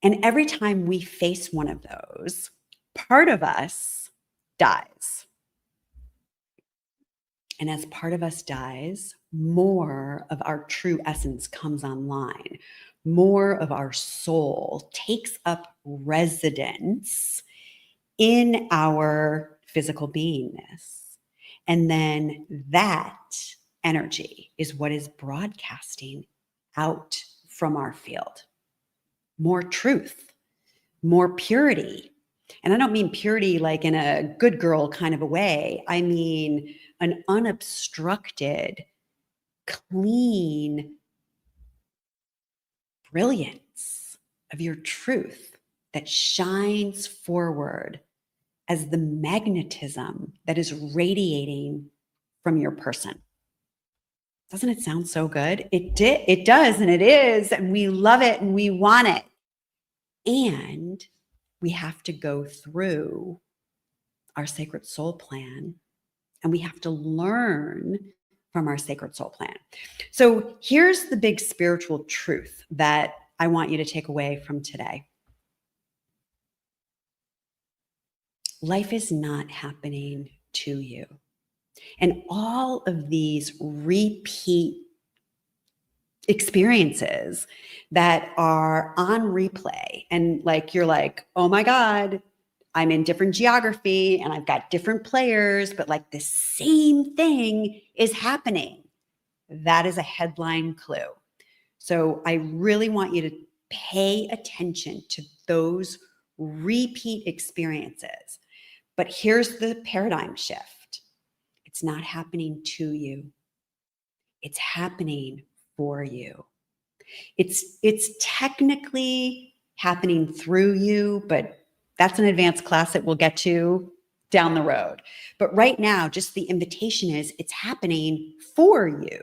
And every time we face one of those, part of us dies. And as part of us dies, more of our true essence comes online. More of our soul takes up residence in our physical beingness. And then that energy is what is broadcasting out from our field. More truth, more purity. And I don't mean purity like in a good girl kind of a way. I mean an unobstructed, clean brilliance of your truth that shines forward as the magnetism that is radiating from your person. Doesn't it sound so good? It does, and it is, and we love it and we want it. And we have to go through our sacred soul plan, and we have to learn from our sacred soul plan. So here's the big spiritual truth that I want you to take away from today. Life is not happening to you. And all of these repeat experiences that are on replay, and like you're like, oh my God, I'm in different geography and I've got different players, but like the same thing is happening. That is a headline clue. So I really want you to pay attention to those repeat experiences. But here's the paradigm shift. It's not happening to you. It's happening for you. It's technically happening through you, but that's an advanced class that we'll get to down the road. But right now, just the invitation is it's happening for you.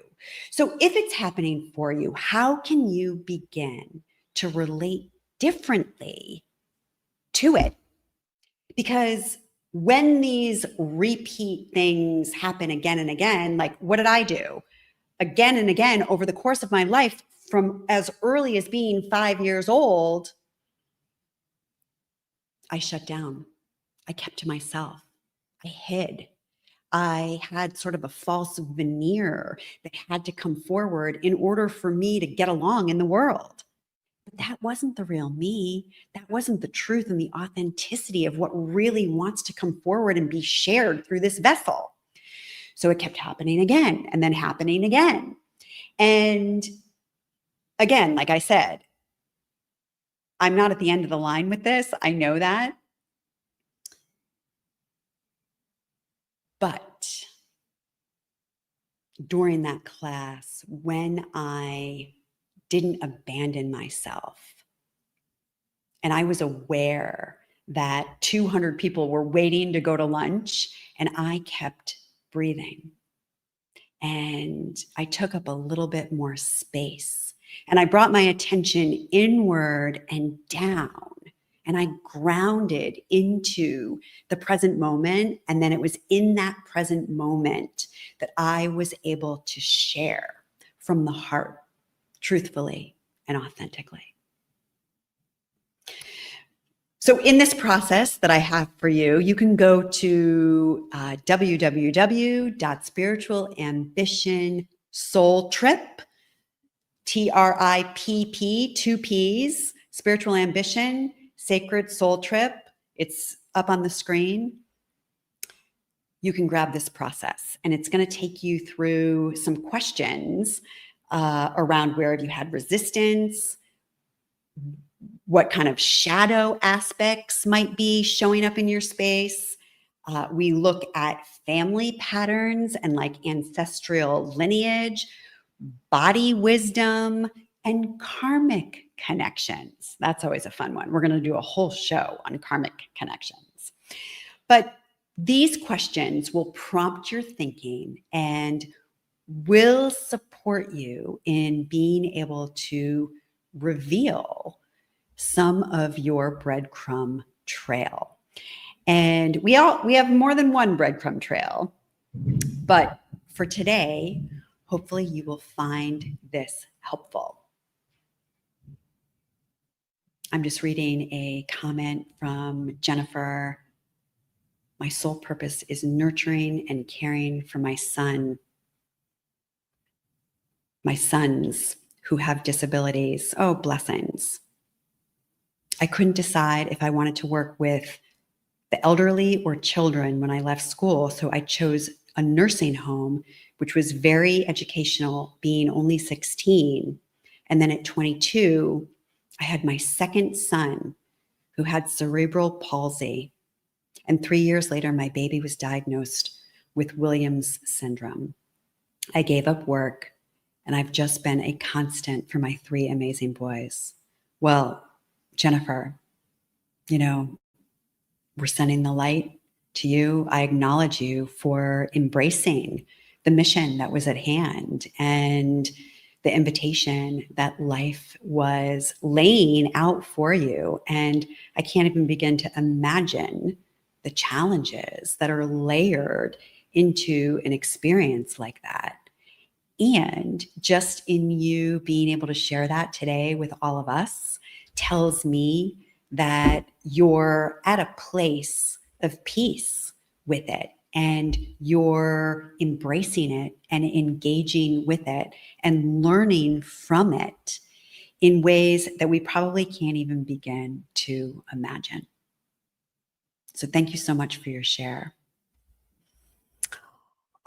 So if it's happening for you, how can you begin to relate differently to it? Because when these repeat things happen again and again, like what did I do? Again and again over the course of my life, from as early as being 5 years old, I shut down. I kept to myself. I hid. I had sort of a false veneer that had to come forward in order for me to get along in the world. But that wasn't the real me. That wasn't the truth and the authenticity of what really wants to come forward and be shared through this vessel. So it kept happening again and then happening again. And again, like I said, I'm not at the end of the line with this. I know that. But during that class, when I didn't abandon myself, and I was aware that 200 people were waiting to go to lunch, and I kept breathing. And I took up a little bit more space, and I brought my attention inward and down, and I grounded into the present moment. And then it was in that present moment that I was able to share from the heart, truthfully and authentically. So in this process that I have for you, you can go to www.spiritualambitionsoultrip, TRIPP, 2 Ps, Spiritual Ambition, Sacred Soul Trip. It's up on the screen. You can grab this process, and it's going to take you through some questions around where have you had resistance, what kind of shadow aspects might be showing up in your space. We look at family patterns and like ancestral lineage, body wisdom, and karmic connections. That's always a fun one. We're going to do a whole show on karmic connections. But these questions will prompt your thinking and will support you in being able to reveal some of your breadcrumb trail. And we have more than one breadcrumb trail, but for today, hopefully you will find this helpful. I'm just reading a comment from Jennifer. My sole purpose is nurturing and caring for my sons who have disabilities. Oh, blessings. I couldn't decide if I wanted to work with the elderly or children when I left school, so I chose a nursing home, which was very educational, being only 16. And then at 22, I had my second son who had cerebral palsy. And 3 years later, my baby was diagnosed with Williams syndrome. I gave up work, and I've just been a constant for my 3 amazing boys. Well, Jennifer, you know, we're sending the light to you. I acknowledge you for embracing the mission that was at hand and the invitation that life was laying out for you. And I can't even begin to imagine the challenges that are layered into an experience like that. And just in you being able to share that today with all of us tells me that you're at a place of peace with it and you're embracing it and engaging with it and learning from it in ways that we probably can't even begin to imagine. So thank you so much for your share.